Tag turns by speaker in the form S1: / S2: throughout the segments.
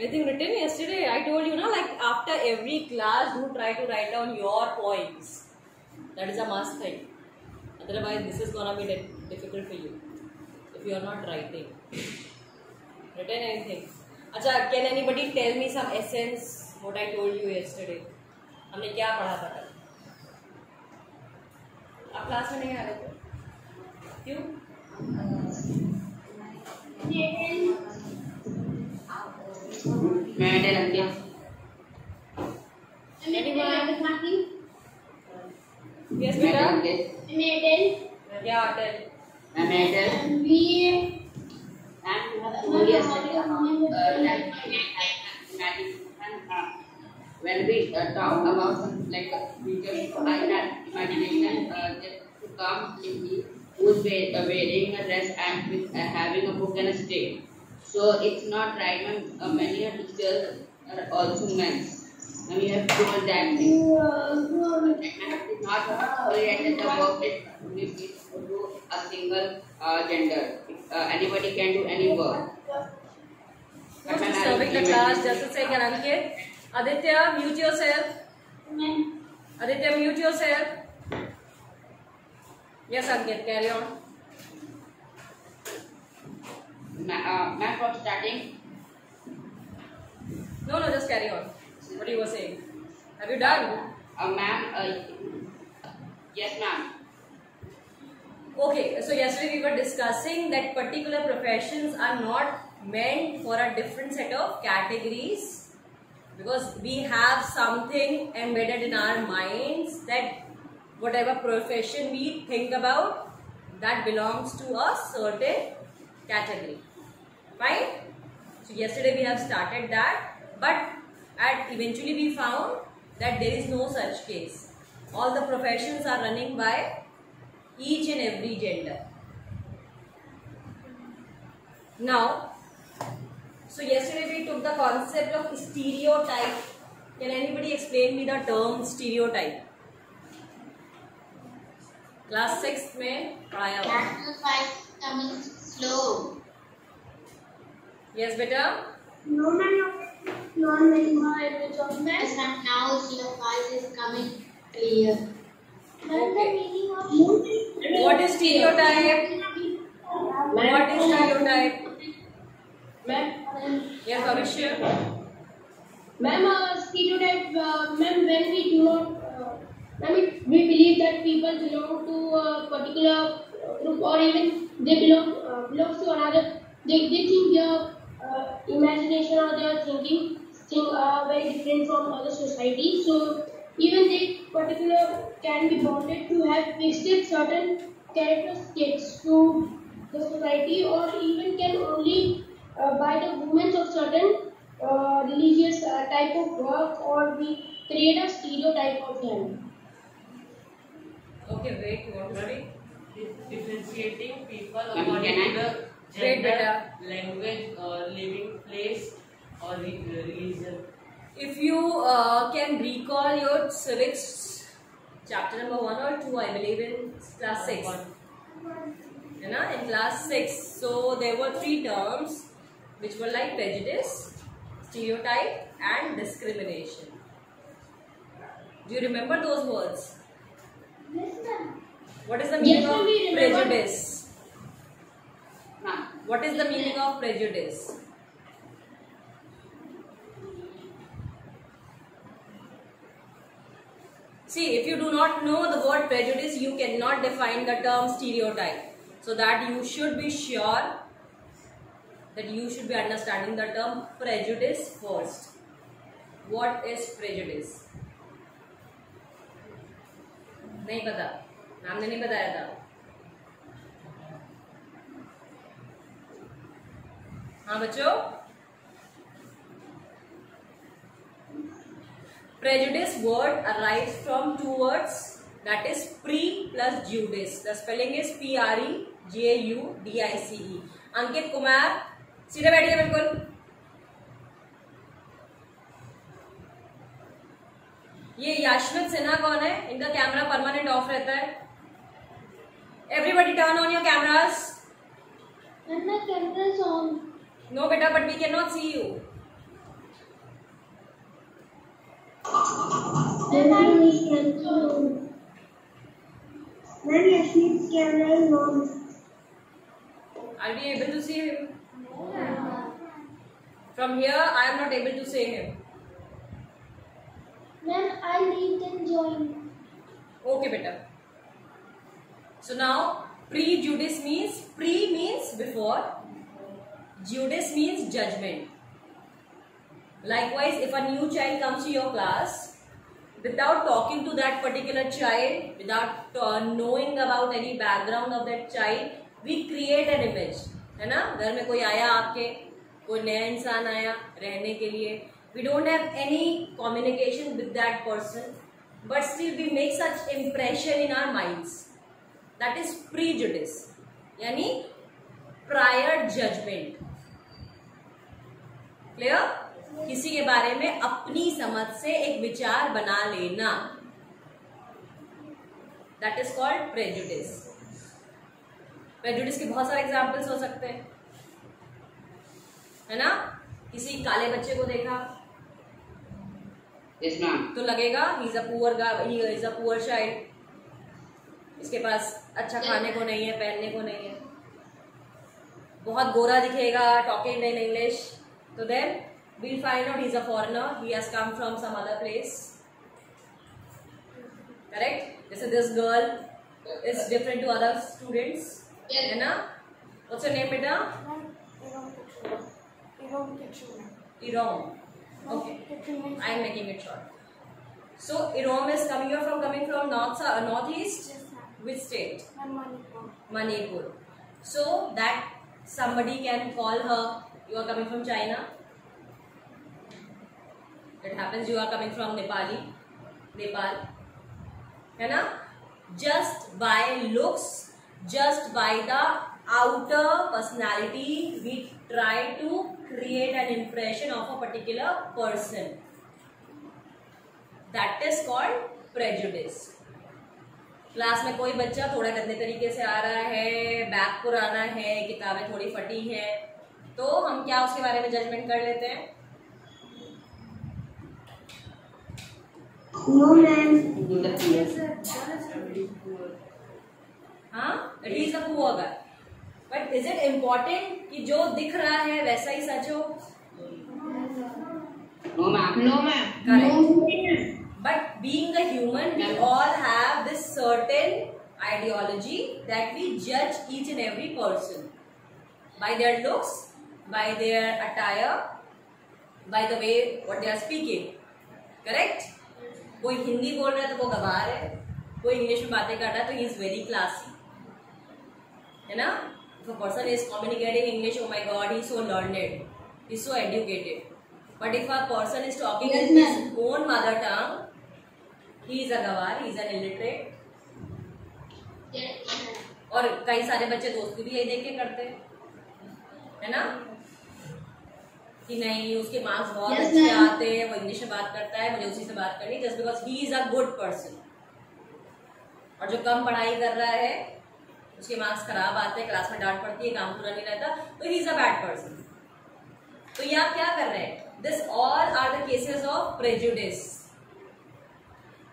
S1: Anything written yesterday? I told you, like after every class, do try to write down your points. That is a must thing. Otherwise, this is gonna be difficult for you if you are not writing. Written anything? अच्छा, can anybody tell me some essence? What I told you yesterday? हमने क्या पढ़ा था कल? आप class में नहीं आ रहे थे? क्यों?
S2: मैं डर गया।
S1: Yes, बेटा.
S3: Medal.
S1: Yeah, tell.
S2: Medal. When we talk about like teachers, I had imagination just to come in me who's wearing a dress and with having a book and a stick. So it's not right when many teachers are also men. And we have told that thing. It's not related the work is to a single gender. Anybody can do any work.
S1: Who's disturbing the class? Just a second, Ankit. Aditya, mute yourself. Aditya, mute yourself. Yes, Ankit, carry on.
S2: Ma'am, from starting.
S1: No, just carry on. What you were saying. Have you done?
S2: Ma'am, yes, ma'am.
S1: Okay, so yesterday we were discussing that particular professions are not meant for a different set of categories, because we have something embedded in our minds that whatever profession we think about, that belongs to a certain category. Fine? So yesterday we have started that, but eventually we found that there is no such case. All the professions are running by each and every gender. Now, so yesterday we took the concept of stereotype. Can anybody explain me the term stereotype? Class 6 में पढ़ाया हुआ.
S3: Chapter 5 coming slow.
S1: Yes, beta.
S3: No, ma'am. Yes, ma'am. Now slow 5 is coming clear.
S1: Okay. What is stereotype? What is stereotype?
S4: Ma'am,
S1: Yes, Avishya.
S4: ma'am, stereotype, ma'am, when we do not, we believe that people belong to a particular group, or even they belongs to another. They think their imagination or their thinking are very different from other society. So even they particular can be bonded to have fixed certain characteristics to the society, or even can only by the movements of certain religious type of work, or we create a stereotype of them.
S1: Okay, wait. You want to speak?
S5: Differentiating people
S2: Can
S5: according
S2: I?
S5: to the
S1: Wait,
S5: gender,
S1: beta.
S5: language, living place, or religion.
S1: If you can recall your civics chapter number 1 or 2, I believe in class 6. In class 6, so there were 3 terms which were like prejudice, stereotype and discrimination. Do you remember those words?
S3: Yes, ma'am.
S1: What is the meaning
S4: Yes, ma'am, we
S1: of
S4: remember.
S1: prejudice?
S2: Ma'am.
S1: What is the meaning of prejudice? See, if you do not know the word prejudice, you cannot define the term stereotype. So that you should be sure that you should be understanding the term prejudice first. What is prejudice? नहीं पता, ma'am ने नहीं बताया था. हाँ बच्चों, prejudice word arrives from 2 words, that is pre plus judice. The spelling is PREJUDICE. Ankit Kumar सीधे बैठिए बिल्कुल. ये याशवित सिन्हा कौन है? इनका कैमरा परमानेंट ऑफ रहता है. Everybody turn on your cameras.
S3: And my camera is on.
S1: No beta, but we cannot see you.
S3: Ma'am, I need to. Ma'am, Yashmit's camera is on.
S1: Are we able to see him? From here, I am not able to see him.
S3: Ma'am, I need to join.
S1: Okay, beta. So now, prejudice means, pre means before, judice means judgment. Likewise, if a new child comes to your class, without talking to that particular child, without knowing about any background of that child, we create an image. है ना? घर में कोई आया आपके, कोई नया इंसान आया रहने के लिए. We don't have any communication with that person, but still we make such impression in our minds. That is prejudice, यानी prior judgment. Clear? किसी के बारे में अपनी समझ से एक विचार बना लेना, that is called prejudice. Prejudice के बहुत सारे एग्जाम्पल्स हो सकते हैं, है ना? किसी काले बच्चे को देखा तो लगेगा ही इज अ पुअर चाइल्ड, इसके पास अच्छा खाने को नहीं है, पहनने को नहीं है. बहुत गोरा दिखेगा, टॉकिंग इन इंग्लिश, तो then we'll find out he's a foreigner, he has come from some other place. Correct? This girl is different to other students. है ना? What's your name, beta? Irom. Okay. I am making it short. So Irom is coming from northeast. Which state? Manipur. So that somebody can call her, you are coming from China. It happens you are coming from Nepal, है ना? Just by looks, just by the outer personality, we try to create an impression of a particular person. That is called prejudice. Class में कोई बच्चा थोड़ा गंदे तरीके से आ रहा है, बैग पुराना है, किताबें थोड़ी फटी हैं, तो हम क्या उसके बारे में जजमेंट कर लेते हैं?
S3: No, ma'am.
S1: हाँ, it is a poor guy. But is it important कि जो दिख रहा है वैसा ही सच हो?
S2: No, ma'am.
S1: Correct. But being a human, we all have this certain ideology that we judge each and every person by their looks, by their attire, by the way what they are speaking. Correct? कोई हिंदी बोल रहा है तो वो गवार है, कोई English में बातें कर रहा है तो ही इज वेरी क्लासी, है ना? If a person is communicating English, oh my God, he is so learned, he is so educated. But if a person is talking in his own mother tongue, he is a गवार, he is an illiterate. और कई सारे बच्चे दोस्ती भी यही देख के करते हैं, है ना? कि नहीं उसके मार्क्स बहुत अच्छे आते हैं, वो इंग्लिश में बात करता है, मुझे उसी से बात करनी, just because he is a good person. और जो कम पढ़ाई कर रहा है, उसके मार्क्स खराब आते हैं, क्लास में डांट पड़ती है, काम पूरा नहीं रहता, तो he is a bad person. तो ये आप क्या कर रहे हैं? This all are the cases of prejudice.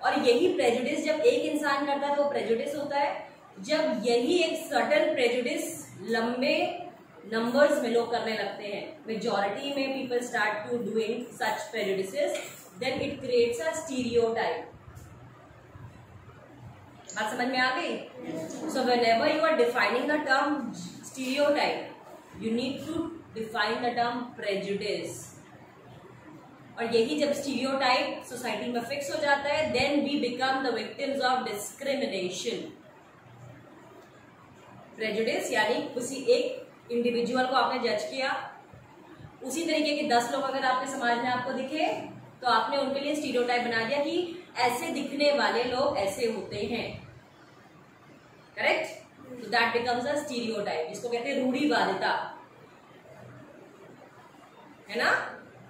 S1: और यही प्रेजुडिस जब एक इंसान करता है तो वो प्रेजुडिस होता है. जब यही एक सर्टेन प्रेजुडिस लंबे नंबर्स में लोग करने लगते हैं, मेजॉरिटी में people start to doing such prejudices, then it creates a stereotype. बात समझ में आ गई? So whenever you are defining the term stereotype, you need to define the term prejudice. और यही जब स्टीरियोटाइप सोसाइटी में फिक्स हो जाता है, then we become the victims of discrimination. Prejudice यानी किसी एक इंडिविजुअल को आपने जज किया, उसी तरीके के 10 लोग अगर आपके समाज में आपको दिखे तो आपने उनके लिए स्टीरियोटाइप बना दिया कि ऐसे दिखने वाले लोग ऐसे होते हैं. करेक्ट? तो दैट बिकम्स अ स्टीरियोटाइप, जिसको कहते हैं रूढ़िवादिता, है ना?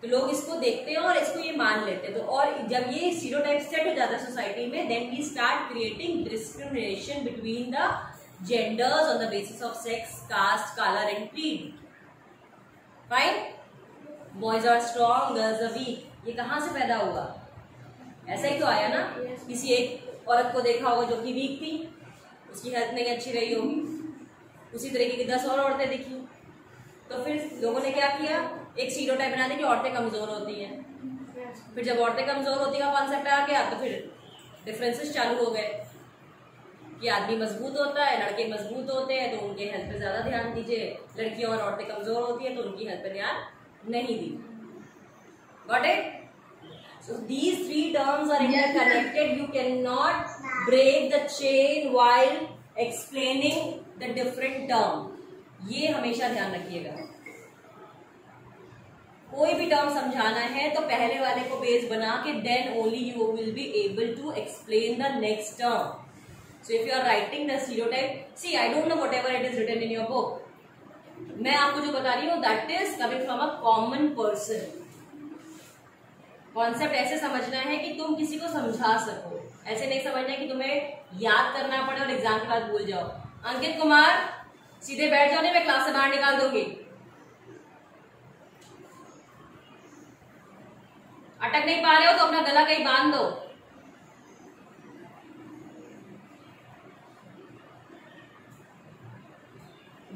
S1: तो लोग इसको देखते हैं और इसको ये मान लेते हैं. तो और जब ये स्टीरियोटाइप सेट हो जाता है सोसाइटी में, then we start creating discrimination between the genders on the basis of sex, caste, color and creed. Fine? Boys are strong, girls are weak. ये कहाँ से पैदा हुआ? ऐसा ही तो आया ना। किसी एक औरत को देखा होगा जो कि वीक थी, उसकी हेल्थ नहीं अच्छी रही होगी, उसी तरीके की 10 और औरतें दिखी, तो फिर लोगों ने क्या किया, एक स्टीरियोटाइप बना दिया कि औरतें कमजोर होती हैं। फिर जब औरतें कमजोर होती का कॉन्सेप्ट आ गया तो फिर डिफरेंसेस चालू हो गए कि आदमी मजबूत होता है, लड़के मजबूत होते हैं तो उनके हेल्थ पे ज्यादा ध्यान दीजिए, लड़कियां और औरतें कमजोर होती हैं तो उनकी हेल्थ पे ध्यान नहीं दीजिए। Got it? So these three terms are interconnected. You cannot break the chain while explaining the different term. ये हमेशा ध्यान रखिएगा। कोई भी टर्म समझाना है तो पहले वाले को बेस बना के then only you will be able to explain the next term. So if you are writing the stereotype, see I don't know whatever it is written in your book. मैं आपको जो बता रही हूँ that is coming from a common person. Concept ऐसे समझना है कि तुम किसी को समझा सको, ऐसे नहीं समझना है कि तुम्हें याद करना पड़े और एग्जाम के बाद भूल जाओ। अंकित कुमार सीधे बैठ जाओ, नहीं मैं क्लास से बाहर निकाल दूंगी। अटक नहीं पा रहे हो तो अपना गला कहीं बांध दो।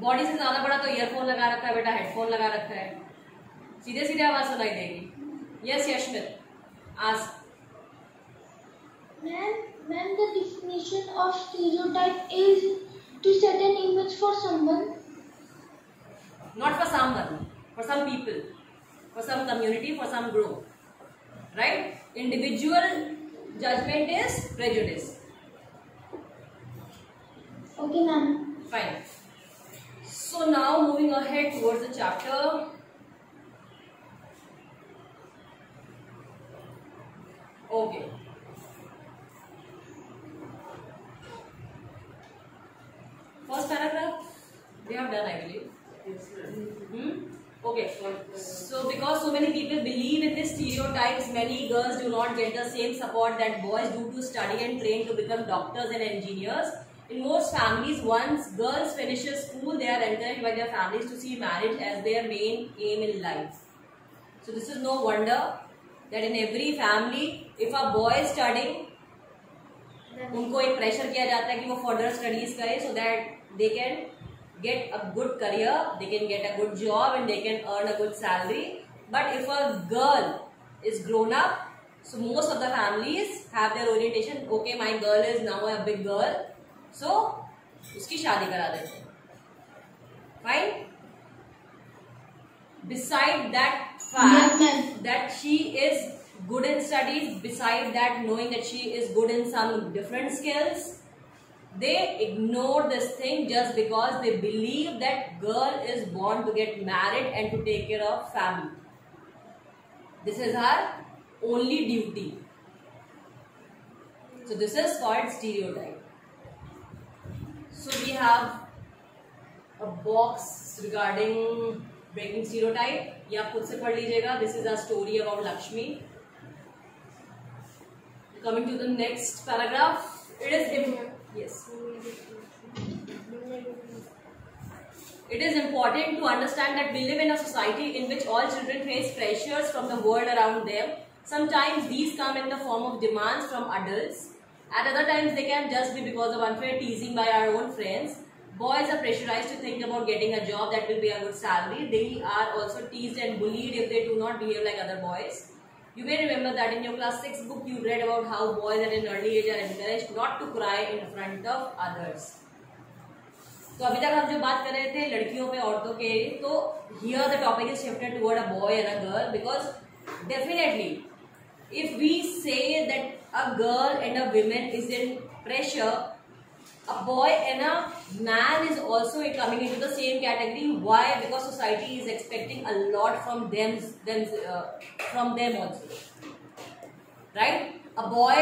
S1: बॉडी से ज्यादा बड़ा तो ईयरफोन लगा रखा है बेटा, हेडफोन लगा रखा है, सीधे सीधे आवाज सुनाई देगी। Yes, Yashmit, ask.
S3: Ma'am, the definition of stereotype is to set an image for someone.
S1: Not for someone, for some people, for some community, for some group, right? Individual judgment is prejudice.
S3: Okay, ma'am.
S1: Fine. So now moving ahead towards the chapter. Okay. First paragraph we have done, I believe. Okay. So because so many people believe in these stereotypes, many girls do not get the same support that boys do to study and train to become doctors and engineers. In most families, once girls finish school, they are encouraged by their families to see marriage as their main aim in life. So this is no wonder that in every family, if a boy is studying, उनको एक pressure किया जाता है कि वो further studies करें so that they can get a good career, they can get a good job and they can earn a good salary. But if a girl is grown up, so most of the families have their orientation, okay, my girl is now a big girl, so उसकी शादी करा देते हैं. Fine. Beside that fact that she is good in studies, beside that knowing that she is good in some different skills, they ignore this thing just because they believe that girl is born to get married and to take care of family. This is her only duty. So this is called stereotype. So we have a box regarding breaking stereotype. ये आप खुद से पढ़ लीजिएगा. This is a story about Lakshmi. Coming to the next paragraph, it is important to understand that we live in a society in which all children face pressures from the world around them. Sometimes these come in the form of demands from adults. At other times they can just be because of unfair teasing by our own friends. Boys are pressurized to think about getting a job that will be a good salary. They are also teased and bullied if they do not behave like other boys. You may remember that in your class 6 book you read about how boys at an early age are encouraged not to cry in front of others. तो अभी तक हम जो बात कर रहे थे लड़कियों पे औरतों के, तो here the topic is shifted toward a boy and a girl, because definitely if we say that a girl and a woman is in pressure, a boy and a man is also coming into the same category. Why? Because society is expecting a lot from them also, right? A boy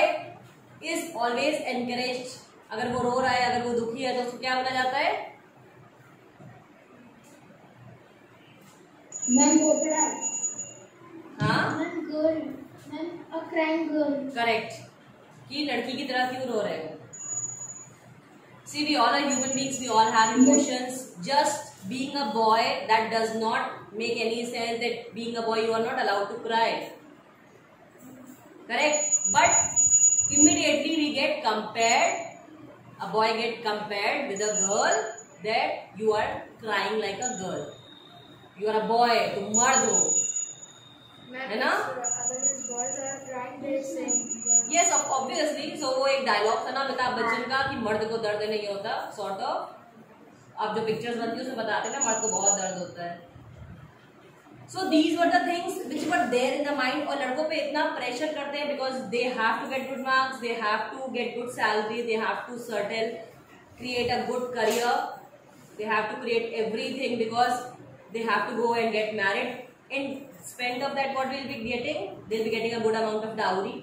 S1: is always encouraged. अगर वो रो रहा है, अगर वो दुखी है, तो उसको क्या बोला जाता है?
S3: मैम बोला.
S1: हाँ?
S3: Ma'am girl. Ma'am a crying girl.
S1: Correct. कि लड़की की तरह क्यों रो रहे हो? See, we all are human beings. We all have emotions. Just being a boy, that does not make any sense. That being a boy, you are not allowed to cry. Correct? but immediately we get compared, a boy get compared with a girl, that you are crying like a girl, you are a boy, तुम मर्द हो, है ना? Yes, obviously. So वो एक dialogue था ना अमिताभ बच्चन का कि मर्द को दर्द नहीं होता, सॉर्ट ऑफ. अब जो पिक्चर्स बनती है उसमें बताते हैं ना मर्द को बहुत दर्द होता है. So these were the things which were there in the mind. और लड़कों पे इतना प्रेशर करते हैं because they have to get good marks, they have to get good salary, they have to create a good career, they have to create everything because they have to go and get married. In spend of that, what will be getting? They'll be getting a good amount of dowry.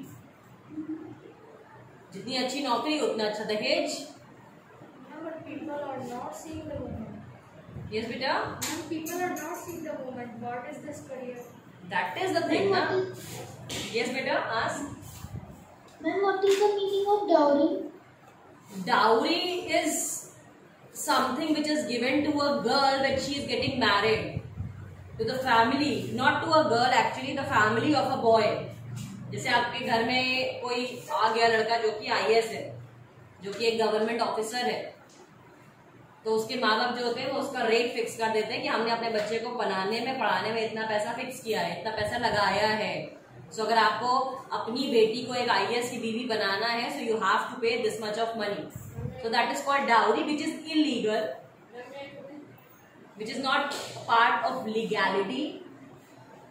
S1: जितनी अच्छी नौकरी उतना अच्छा दहेज.
S3: But people are not seeing the woman.
S1: Yes, beta.
S3: And people are not seeing the woman. What is this career?
S1: That is the thing, na? Yes, beta. Ask.
S3: Ma'am, what is the meaning of dowry?
S1: Dowry is something which is given to a girl when she is getting married to the family, not to a girl, actually the family of a boy. जैसे आपके घर में कोई आ गया लड़का जो कि IAS है, जो कि एक गवर्नमेंट ऑफिसर है, तो उसके माँ बाप जो होते हैं वो उसका रेट फिक्स कर देते हैं कि हमने अपने बच्चे को बनाने में पढ़ाने में इतना पैसा फिक्स किया है, इतना पैसा लगाया है. सो अगर आपको अपनी बेटी को एक IAS की बीवी बनाना है, सो यू हैव टू पे this much of money. So that is called dowry, which is illegal, which is not part of legality.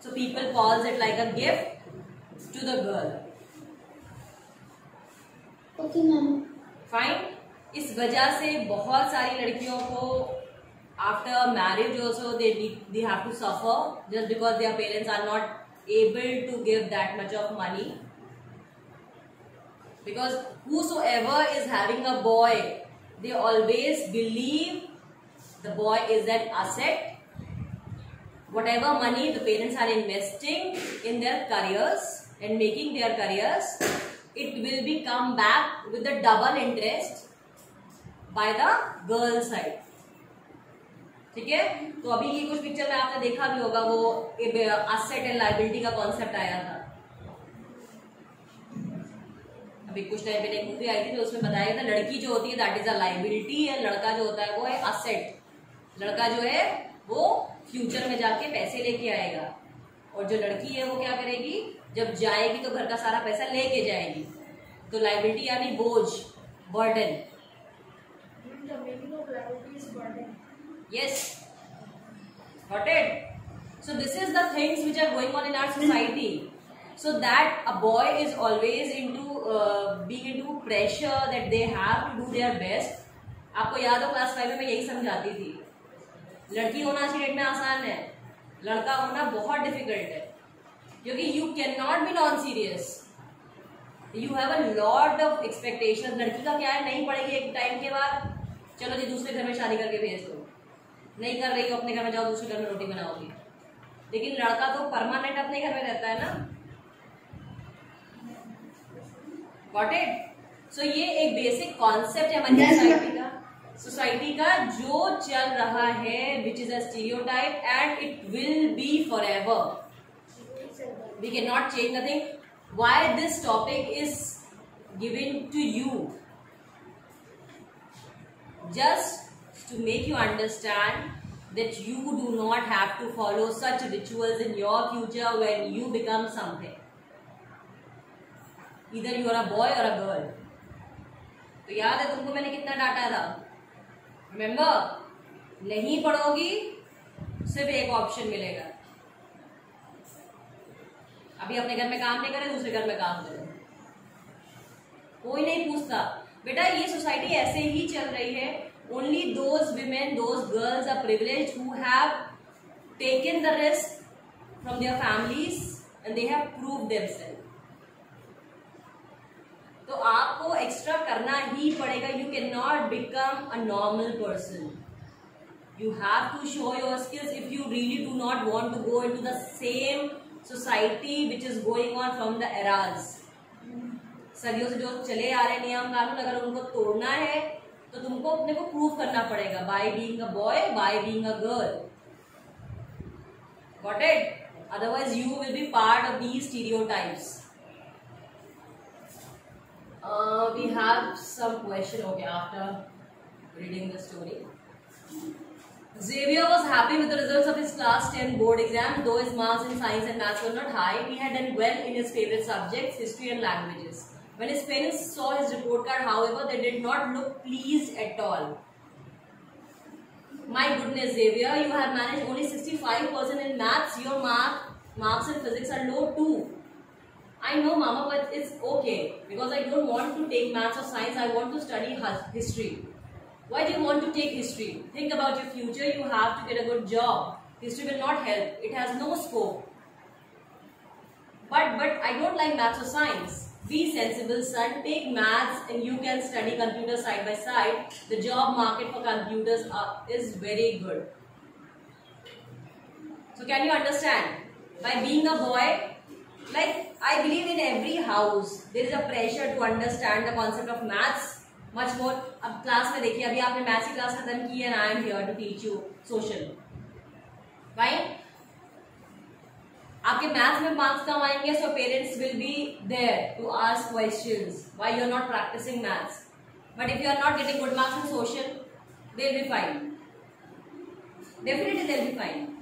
S1: So people calls it like a gift to the girl.
S3: Okay, ma'am.
S1: Fine. इस वजह से बहुत सारी लड़कियों को after marriage also they have to suffer just because their parents are not able to give that much of money. Because whosoever is having a boy, they always believe the boy is an asset. Whatever money the parents are investing in their careers and making their careers, it will be come back with the double interest by the girl side. ठीक है? तो अभी ये कुछ picture में आपने देखा भी होगा, वो asset and liability का कॉन्सेप्ट आया था. अभी कुछ टाइम पहले एक मूवी आई थी तो उसमें बताया गया था लड़की जो होती है that is a liability and लड़का जो होता है वो है असेट. लड़का जो है वो फ्यूचर में जाके पैसे लेके आएगा और जो लड़की है वो क्या करेगी, जब जाएगी तो घर का सारा पैसा लेके जाएगी. तो लाइबिलिटी यानी बोझ, burden.
S3: The meaning of liability is burden.
S1: Yes, got it. So this is the things which are going on in our society. So that a boy is always into being into pressure that they have to do their best. आपको याद हो class 5 में मैं यही समझाती थी, लड़की होना आज की डेट में आसान है, लड़का होना बहुत डिफिकल्ट है, क्योंकि you can not be non serious. You have a lot of expectation. लड़की का क्या है, नहीं पढ़ेगी एक टाइम के बाद, चलो जी दूसरे घर में शादी करके भेज दो, नहीं कर रही हो अपने घर में जाओ दूसरे घर में रोटी बनाओगी. लेकिन लड़का तो परमानेंट अपने घर में रहता है ना. Got it? So ये एक बेसिक कॉन्सेप्ट है हमारी सोसाइटी का जो चल रहा है, which is a stereotype and it will be forever. We cannot change nothing. Why this topic is given to you? Just to make you understand that you do not have to follow such rituals in your future when you become something. Either you are a boy or a girl. तो याद है तुमको मैंने कितना डांटा था? Remember? नहीं पढ़ोगी सिर्फ एक ऑप्शन मिलेगा, अभी अपने घर में काम नहीं करे दूसरे घर में काम करो. कोई नहीं पूछता. बेटा ये सोसाइटी ऐसे ही चल रही है. Only those women, those girls are privileged who have taken the risk from their families and they have proved themselves. तो आपको एक्स्ट्रा करना ही पड़ेगा. You can not become a normal person. You have to show your skills if you really do not want to go into the same society which is going on from the eras. सदियों से जो चले आ रहे नियम कानून, अगर उनको तोड़ना है तो तुमको अपने को प्रूव करना पड़ेगा by being a boy, by being a girl. Got it? Otherwise you will be part of these stereotypes. We have some question. Okay, after reading the story. Xavier was happy with the results of his class 10 board exam. Though his marks in science and maths were not high, he had done well in his favorite subjects, history and languages. When his parents saw his report card, however, they did not look pleased at all. My goodness, Xavier, you have managed only 65% in maths. Your marks in physics are low too. I know, Mama, but it's okay because I don't want to take maths or science. I want to study history. Why do you want to take history? Think about your future. You have to get a good job. History will not help. It has no scope. But I don't like maths or science. Be sensible, son. Take maths and you can study computer side by side. The job market for computers is very good. So can you understand? By being a boy, like I believe in every house, there is a pressure to understand the concept of maths. Much more. अब class में देखिए अभी आपने maths की class खत्म की है and I am here to teach you social. Right? आपके मैथ्स में मार्क्स कम आएंगे so parents will be there to ask questions why you are not practicing maths. But if you are not getting good marks in social, they will be fine. Definitely they will be fine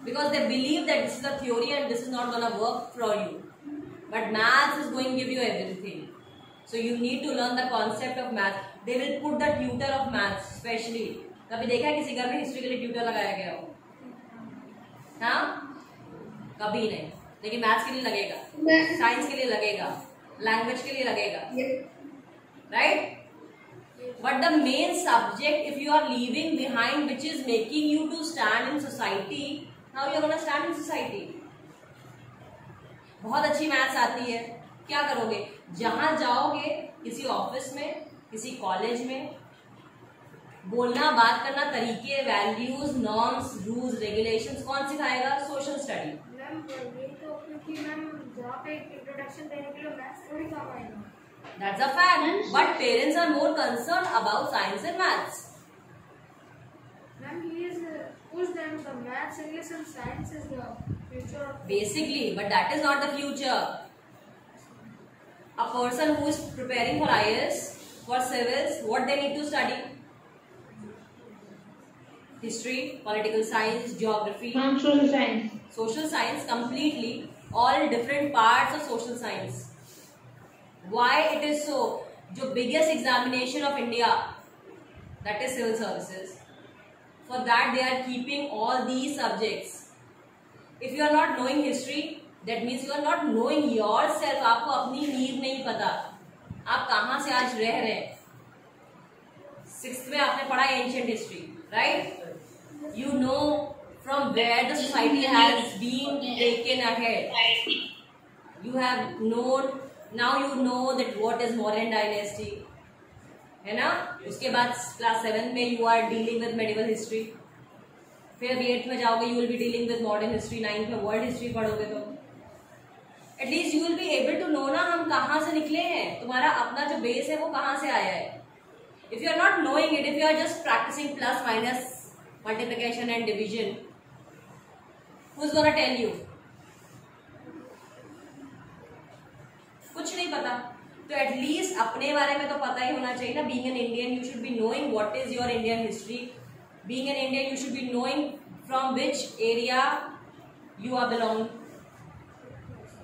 S1: because they believe that this is a theory and this is not gonna work for you. But maths is going to give you everything. So you need to learn the concept of math. They will put the tutor of maths, especially. कभी देखा है किसी घर में history के लिए tutor लगाया गया हो? हाँ? कभी नहीं. लेकिन मैथ्स के लिए लगेगा, साइंस के लिए लगेगा, लैंग्वेज के लिए लगेगा, right? But the main subject, if you are leaving behind, which is making you to stand in society, how you are gonna stand in society? बहुत अच्छी मैथ्स आती है, क्या करोगे? जहां जाओगे किसी ऑफिस में, किसी कॉलेज में, बोलना बात करना तरीके, वैल्यूज, नॉर्म्स, रूल्स, रेगुलेशंस कौन सिखाएगा? Social study.
S3: मैम ये तो क्योंकि मैम जहाँ पे इंट्रोडक्शन देने के लिए मैथ्स थोड़ी काम आएगा.
S1: That's a fact. But parents are more concerned about science and maths.
S3: Ma'am, he is pushed them the maths, English, and science is the future.
S1: Basically, but that is not the future. A person who is preparing for IAS, for civils, what they need to study? History, political science, geography.
S4: Social science.
S1: Social science completely. All different parts of social science. Why it is so? The biggest examination of India, that is civil services. For that they are keeping all these subjects. If you are not knowing history, that means you are not knowing yourself. आपको अपनी नींव नहीं पता, आप कहाँ से आज रह रहे हैं. 6th में आपने पढ़ा ancient history, right? You know from where the society has been taken ahead. You have known. Now you know that what is Mauryan dynasty, है ना? उसके बाद class 7 में you are dealing with medieval history. फिर 8th में जाओगे you will be dealing with modern history. 9th में world history पढ़ोगे तो at least you will be able to know ना हम कहाँ से निकले हैं. तुम्हारा अपना जो base है वो कहाँ से आया है. If you are not knowing it, if you are just practicing plus minus multiplication and division, who's gonna tell you? कुछ नहीं पता. तो एटलीस्ट अपने बारे में तो पता ही होना चाहिए ना. Being an Indian you should be knowing what is your Indian history. Being an Indian you should be knowing from which area you are belong.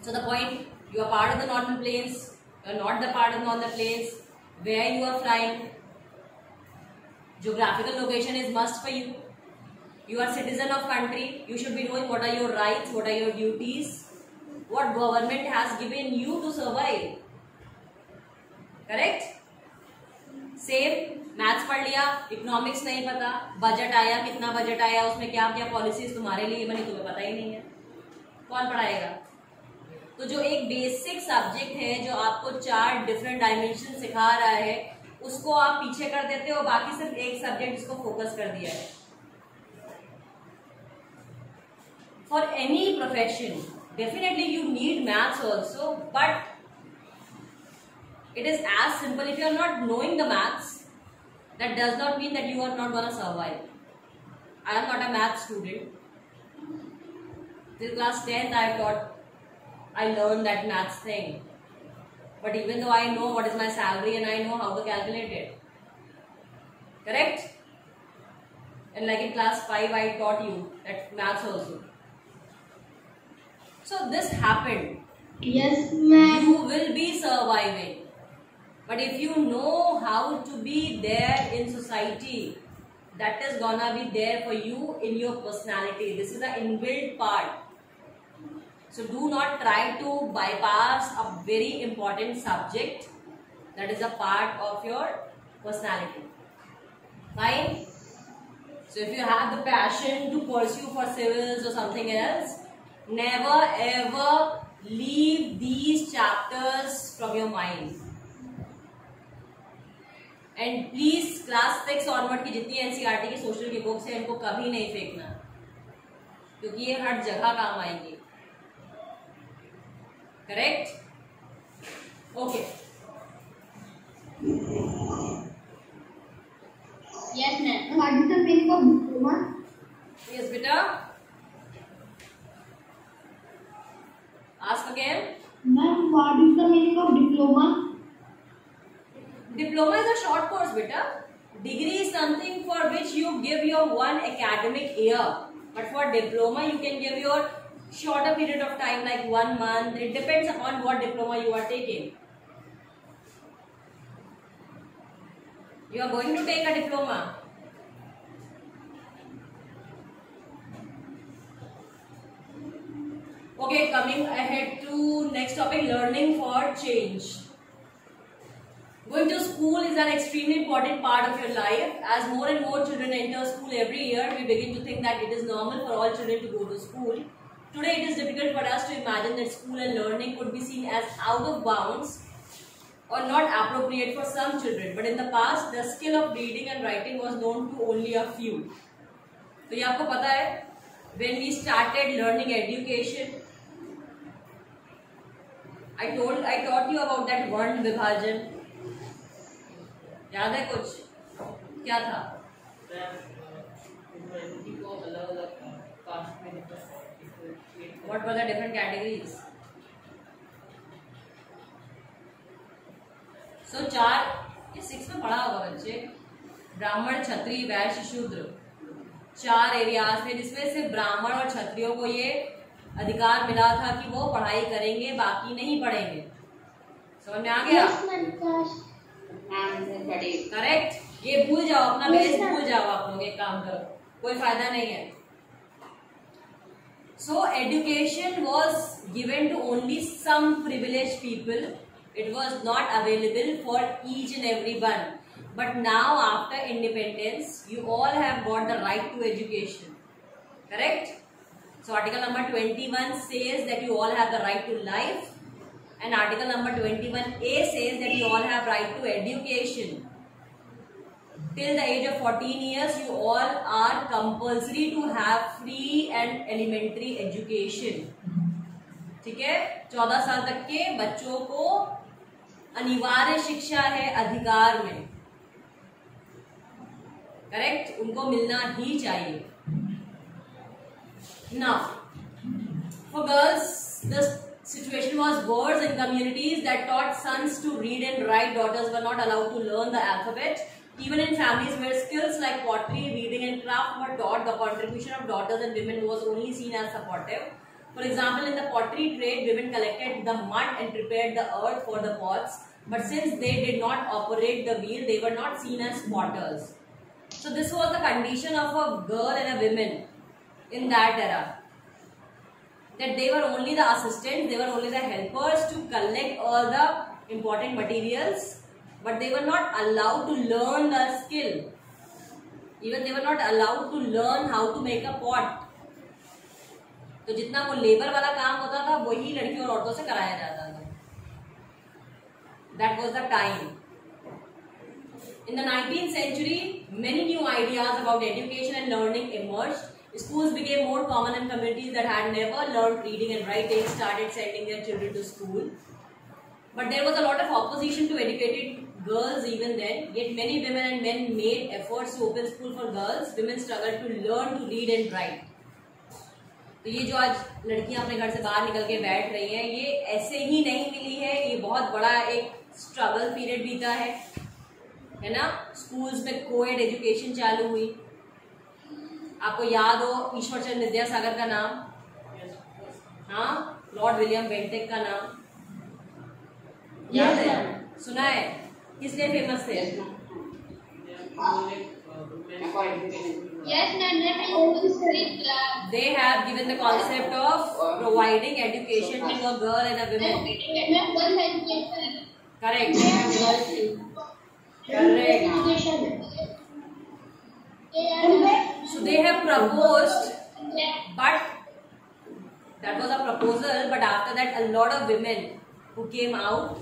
S1: So the point, you are part of the northern plains, you are not the part of the northern plains, where you are flying. Geographical location is must for you. You are citizen of country, you should be knowing what are your rights, what are your duties, what government has given you to survive. Correct? Same. Maths पढ़ लिया, economics नहीं पता, budget आया, कितना budget आया, उसमें क्या क्या पॉलिसीज तुम्हारे लिए बनी, तुम्हें पता ही नहीं है, कौन पढ़ाएगा? तो जो एक बेसिक सब्जेक्ट है जो आपको 4 डिफरेंट डायमेंशन सिखा रहा है, उसको आप पीछे कर देते हो, बाकी सिर्फ एक सब्जेक्ट इसको फोकस कर दिया है. For any profession definitely you need maths also, but it is as simple. If you are not knowing the maths, that does not mean that you are not going to survive. I am not a math student. Till class 10th I learned that maths thing. but even though I know what is my salary and I know how to calculate it. Correct? And like in class 5 I taught you that maths also. So this happened.
S3: Yes, ma'am.
S1: You will be surviving. But if you know how to be there in society, that is gonna be there for you in your personality. This is an inbuilt part. So do not try to bypass a very important subject that is a part of your personality. Fine? So if you have the passion to pursue for civils or something else, never ever leave these chapters from your mind. And please class 6 onward की जितनी NCERT की social की books है इनको कभी नहीं फेंकना, क्योंकि ये हर जगह काम आएंगी. Correct? Okay.
S3: Yes, ma'am. What is the meaning of diploma?
S1: Yes बेटा, ask again.
S3: Ma'am, what is the meaning of diploma?
S1: Diploma is a short course, beta. Degree is something for which you give your one academic year. But for diploma, you can give your shorter period of time, like 1 month. It depends upon what diploma you are taking. You are going to take a diploma. Okay, coming ahead to next topic, learning for change. Going to school is an extremely important part of your life. As more and more children enter school every year, we begin to think that it is normal for all children to go to school. Today, it is difficult for us to imagine that school and learning could be seen as out of bounds or not appropriate for some children. But in the past, the skill of reading and writing was known to only a few. तो ये आपको पता है, when we started learning education, I taught you about that वर्ण विभाजन. याद है कुछ? क्या था? What were the different categories? So 4, ये 6 में पढ़ा होगा बच्चे. ब्राह्मण, क्षत्रिय, वैश्य, शूद्र, 4 एरियाज थे जिसमें से ब्राह्मण और क्षत्रियों को ये अधिकार मिला था कि वो पढ़ाई करेंगे, बाकी नहीं पढ़ेंगे. समझ में आ गया? करेक्ट. ये भूल जाओ, अपना बेस भूल जाओ आप लोग. एक काम करो, कोई फायदा नहीं है. So education was given to only some privileged people. It was not available for each and everyone. But now after independence, you all have got the right to education. Correct? So article number 21 says that you all have the right to life. And article number 21A says that you all have right to education. Till the age of 14 years, you all are compulsory to have free and elementary education. ठीक है? 14 साल तक के बच्चों को अनिवार्य शिक्षा है अधिकार में. करेक्ट? उनको मिलना ही चाहिए. Now, for girls, the situation was worse in communities that taught sons to read and write. Daughters were not allowed to learn the alphabet. Even in families where skills like pottery, reading and craft were taught, the contribution of daughters and women was only seen as supportive. For example, in the pottery trade, women collected the mud and prepared the earth for the pots. But since they did not operate the wheel, they were not seen as potters. So this was the condition of a girl and a woman in that era. That they were only the assistants, they were only the helpers to collect all the important materials, but they were not allowed to learn the skill. Even they were not allowed to learn how to make a pot. तो जितना वो labour वाला काम होता था वही लड़कियों और औरतों से कराया जाता था. That was the time. In the 19th century, many new ideas about education and learning emerged. Schools became more common and communities that had never learned reading and writing started sending their children to school. But there was a lot of opposition to educated girls even then. Yet many women and men made efforts to open school for girls. Women struggled to learn to read and write. तो ये जो आज लड़कियां अपने घर से बाहर निकल के बैठ रही हैं, ये ऐसे ही नहीं मिली है, ये बहुत बड़ा एक स्ट्रगल पीरियड बीता है ना। स्कूल्स में कोएड एजुकेशन चालू हुई। आपको याद हो ईश्वर चंद्र विद्यासागर का नाम, हाँ, लॉर्ड विलियम बेंटिक का नाम याद है, सुना है? किस लिए फेमस थे?
S3: Yes, ma'am.
S1: They have given the concept of providing education to a girl and a woman. Correct. So they have proposed, but that was a proposal. But after that, a lot of women who came out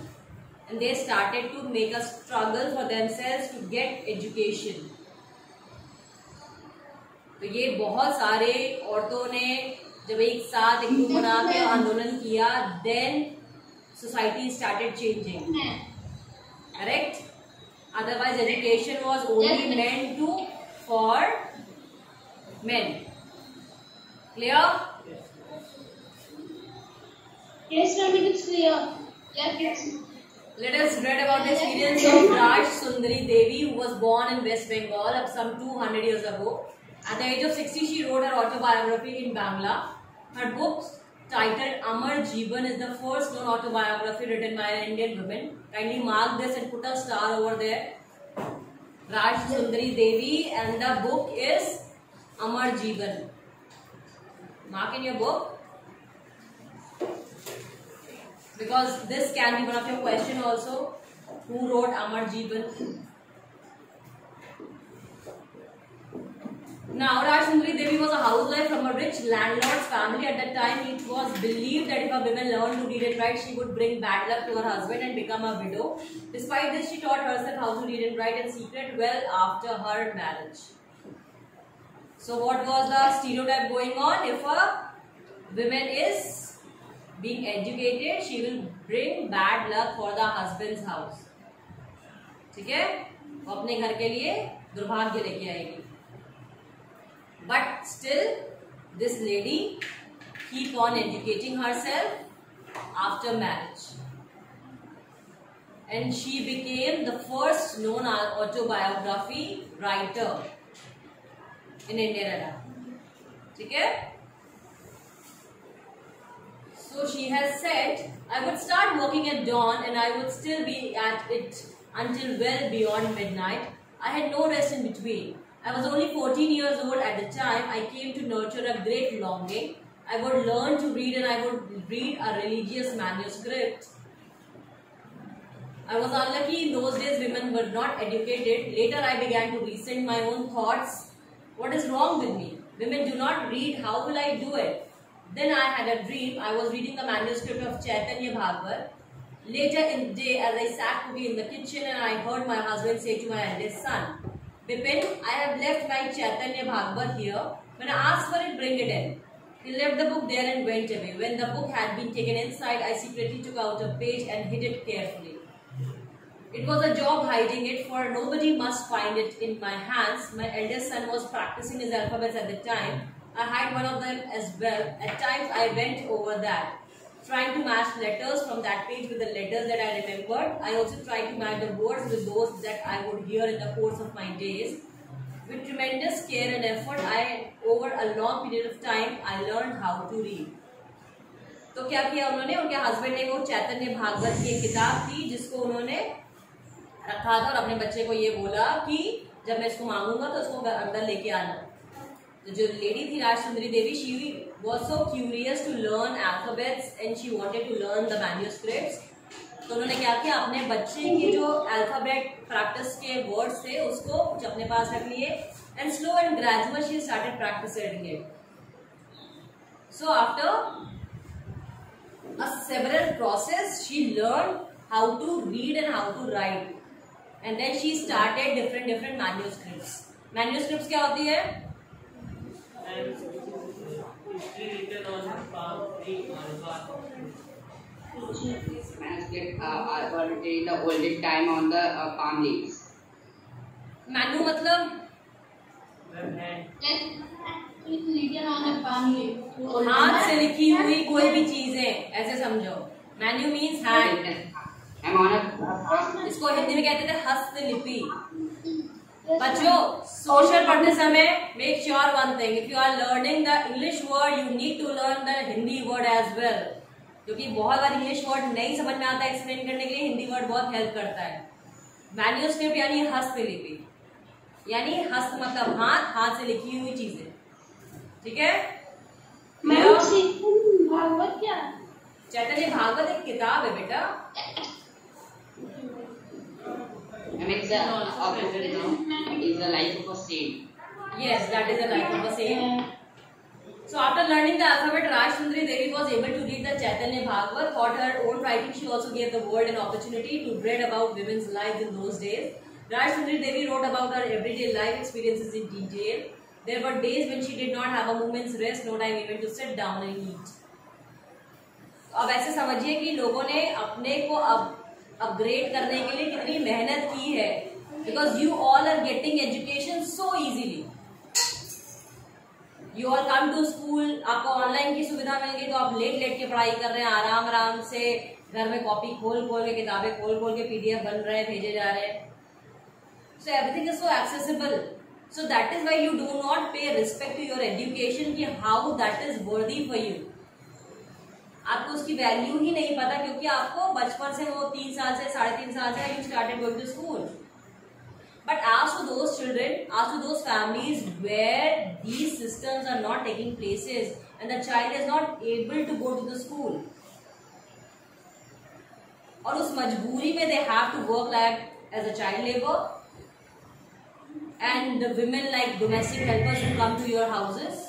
S1: and they started to make a struggle for themselves to get education. तो ये बहुत सारे औरतों ने जब एक साथ एक ग्रुप बना के आंदोलन किया, then society started changing, correct? Otherwise education was only meant to for men. Clear?
S4: Yes, ma'am, it is clear.
S3: Yes.
S1: Let us read about the experience of Raj Sundari Devi, who was born in West Bengal some 200 years ago. At the age of 60, she wrote her autobiography in Bangla. Her book, titled Amar Jeevan, is the first known autobiography written by an Indian woman. Kindly mark this and put a star over there. Raj Sundari Devi, and the book is Amar Jeevan. Mark in your book, because this can be one of your question also. Who wrote Amar Jeevan? Now, Raj Sundari Devi was a housewife from a rich landlord's family. At that time, it was believed that if a woman learned to read and write, she would bring bad luck to her husband and become a widow. Despite this, she taught herself how to read and write in secret well after her marriage. So, what was the stereotype going on? If a woman is being educated, she will bring bad luck for the husband's house. ठीक है? वो अपने घर के लिए दुर्भाग्य लेके आएगी. But still, this lady keep on educating herself after marriage, and she became the first known autobiography writer in Indian era. Okay? So she has said, I would start working at dawn and I would still be at it until well beyond midnight. I had no rest in between. I was only 14 years old at the time. I came to nurture a great longing. I would learn to read and I would read a religious manuscript. I was unlucky. In those days, women were not educated. Later, I began to resent my own thoughts. What is wrong with me? Women do not read. How will I do it? Then I had a dream. I was reading the manuscript of Chaitanya Bhagavat. Later in the day, as I sat to be in the kitchen, and I heard my husband say to my eldest son, Bipin, I have left my Chaitanya Bhagavat here. When I asked for it, bring it in. He left the book there and went away. When the book had been taken inside, I secretly took out a page and hid it carefully. It was a job hiding it, for nobody must find it in my hands. My eldest son was practicing his alphabets at the time. I had one of them as well. At times, I went over that, trying to match letters from that page with the letters that I remembered. I also tried to match the words with those that I would hear in the course of my days. With tremendous care and effort, over a long period of time, I learned how to read. तो क्या किया उन्होंने? उनके husband ने वो चैतन्य भागवत की किताब थी जिसको उन्होंने रखा था, और अपने बच्चे को ये बोला कि जब मैं इसको मांगूंगा तो उसको अंदर लेके आना. तो जो लेडी थी राज सुंदरी देवी, she was so curious to learn alphabets and she wanted to learn the manuscripts. तो उन्होंने क्या किया, अपने बच्चे के जो अल्फाबेट प्रैक्टिस के वर्ड्स थे उसको अपने पास रख लिए, and slow and gradual she started practicing it. So after a several process, she learned how to read and how to write, and then she started different manuscripts. Manuscripts क्या होती है?
S5: History written on palm tree or bark.
S2: Manuscript are written in the oldest time on the palm leaves.
S1: Manu मतलब
S5: Web hand.
S3: It's written on a palm leaf.
S1: हाथ से लिखी हुई कोई भी चीजें, ऐसे समझो. Menu means hand.
S2: I'm on a.
S1: इसको हिंदी में कहते थे हस्तलिपि. बच्चों, सोशल पढ़ते समय make sure one thing, if you are learning the English word you need to learn the Hindi word as well. क्योंकि बहुत बार इंग्लिश वर्ड नहीं समझ में आता है एक्सप्लेन करने के लिए, हिंदी वर्ड बहुत हेल्प करता है. मैन्यूस्क्रिप्ट यानी हस्तलिपि, यानी हस्त मतलब हाथ, हाथ से लिखी हुई चीजें. ठीक है.
S4: भागवत क्या?
S1: चैतन्य भागवत एक किताब है बेटा.
S2: And it's a opposite, you know, is the life of a saint.
S1: Yes, that is the life of a saint. So after learning the alphabet, Rajsundari Devi was able to read the Chaitanya Bhagavat. For her own writing, she also gave the world an opportunity to read about women's lives in those days. Rajsundari Devi wrote about her everyday life experiences in detail. There were days when she did not have a moment's rest, no time even to sit down and eat. अब ऐसे समझिए कि लोगों ने अपने को upgrade करने के लिए कितनी मेहनत की है. Because you all are getting education so easily. You all come to school, आपको ऑनलाइन की सुविधा मिल गई तो आप लेट लेट के पढ़ाई कर रहे हैं, आराम आराम से घर में कॉपी खोल खोल के, किताबें खोल खोल के पीडीएफ बन रहे हैं, भेजे जा रहे हैं. So everything is so accessible. So that is why you do not पे रिस्पेक्ट टू योर एजुकेशन कि हाउ दैट इज वर्दी फॉर यू. आपको उसकी वैल्यू ही नहीं पता क्योंकि आपको बचपन से, वो 3 साल से 3.5 साल से you started going to school. But ask to those children, ask to those families where these systems are not taking places and the child is not able to go to the school. और उस मजबूरी में they have to work like as a child labor and the women like domestic helpers who come to your houses.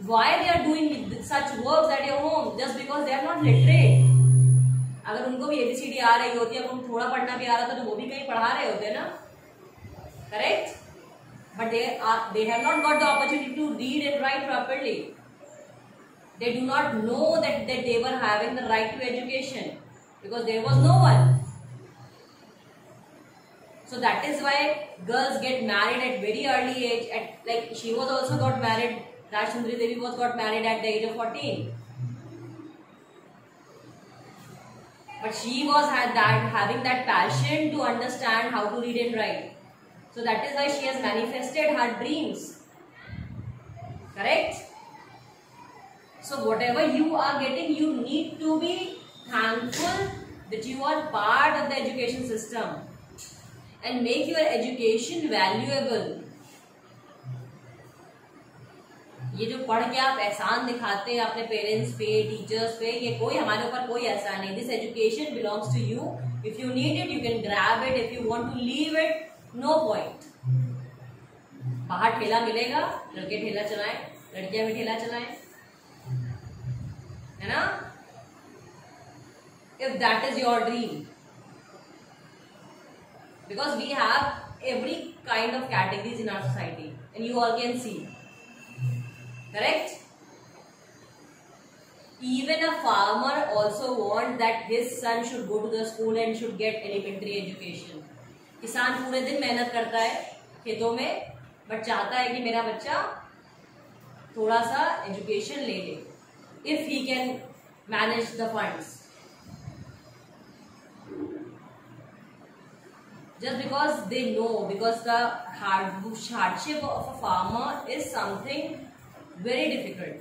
S1: Why they are doing such works at your home? Just because they are not literate. अगर उनको भी ABCD आ रही होती है, अगर उनको थोड़ा पढ़ना भी आ रहा था तो वो भी कहीं पढ़ा रहे होते ना. Correct. But they have not got the opportunity to read and write properly. They do not know that they were having the right to education because there was no one. So that is why girls get married at very early age. At like she was also got married. Rajsundari Devi was got married at the age of 14. But she was having that passion to understand how to read and write. So that is why she has manifested her dreams. Correct? So whatever you are getting, you need to be thankful that you are part of the education system and make your education valuable. ये जो पढ़ के आप एहसान दिखाते हैं अपने parents पे, टीचर्स पे, ये कोई हमारे ऊपर कोई एहसान नहीं. This education belongs to you. If you need it you can grab it. If you want to leave it, no point. बाहर ठेला मिलेगा, लड़के ठेला चलाएं, लड़कियां भी ठेला चलाएं, है ना. If that is your dream, because we have every kind of categories in our society and you all can see. Correct? Even a farmer also wants that his son should go to the school and should get elementary education. किसान पूरे दिन मेहनत करता है खेतों में, but चाहता है कि मेरा बच्चा थोड़ा सा एजुकेशन ले ले, if he can manage the funds. Just because they know, because the hardship of a farmer is something very difficult.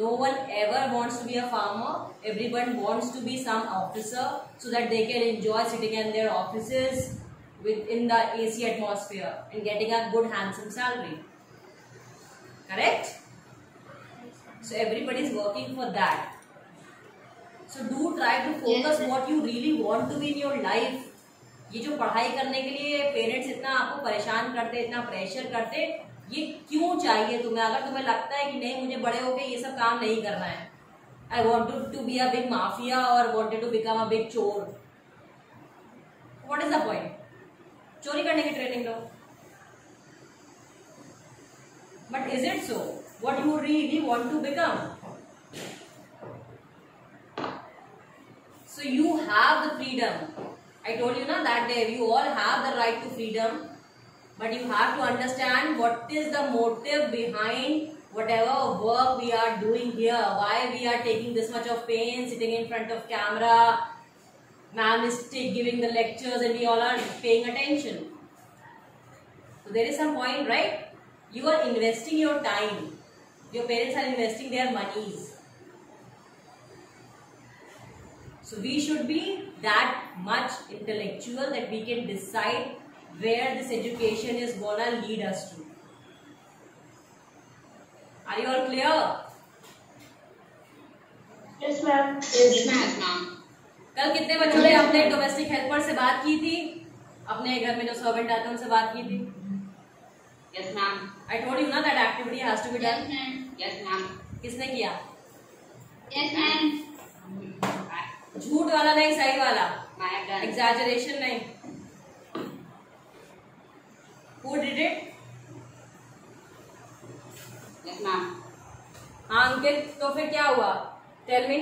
S1: No one ever wants to be a farmer. Everyone wants to be some officer so that they can enjoy sitting in their offices within the AC atmosphere and getting a good handsome salary. Correct? So everybody is working for that. So do try to focus what you really want to be in your life. ये जो पढ़ाई करने के लिए parents इतना आपको परेशान करते, इतना प्रेशर करते, ये क्यों चाहिए तुम्हें? अगर तुम्हें लगता है कि नहीं मुझे बड़े होके ये सब काम नहीं करना है, I wanted to be a big mafia और wanted to become a big चोर, व्हाट इज द पॉइंट? चोरी करने की ट्रेनिंग लो. But is it so what you really want to become? So you have the freedom. I told you na that day you all have the right to freedom. but you have to understand what is the motive behind whatever work we are doing here. Why we are taking this much of pain, sitting in front of camera, ma'am is giving the lectures and we all are paying attention. So there is some point, right? You are investing your time. Your parents are investing their monies. So we should be that much intellectual that we can decide where this education is gonna lead us to. Are you all clear?
S4: Yes, ma'am.
S2: Yes, ma'am.
S1: कल कितने बच्चों ने अपने domestic helper से बात की थी? अपने घर में जो सर्वेंट आते हैं उनसे बात की थी?
S2: Yes, ma'am.
S1: I told you ना that activity has to be done.
S3: Yes, ma'am.
S2: Yes, ma'am.
S1: किसने किया?
S3: Yes, ma'am.
S1: झूठ वाला नहीं, सही वाला.
S2: I have done.
S1: Exaggeration नहीं. Who did it?
S2: Yes, ma'am.
S1: हाँ अंकित, तो फिर क्या हुआ? Tell me.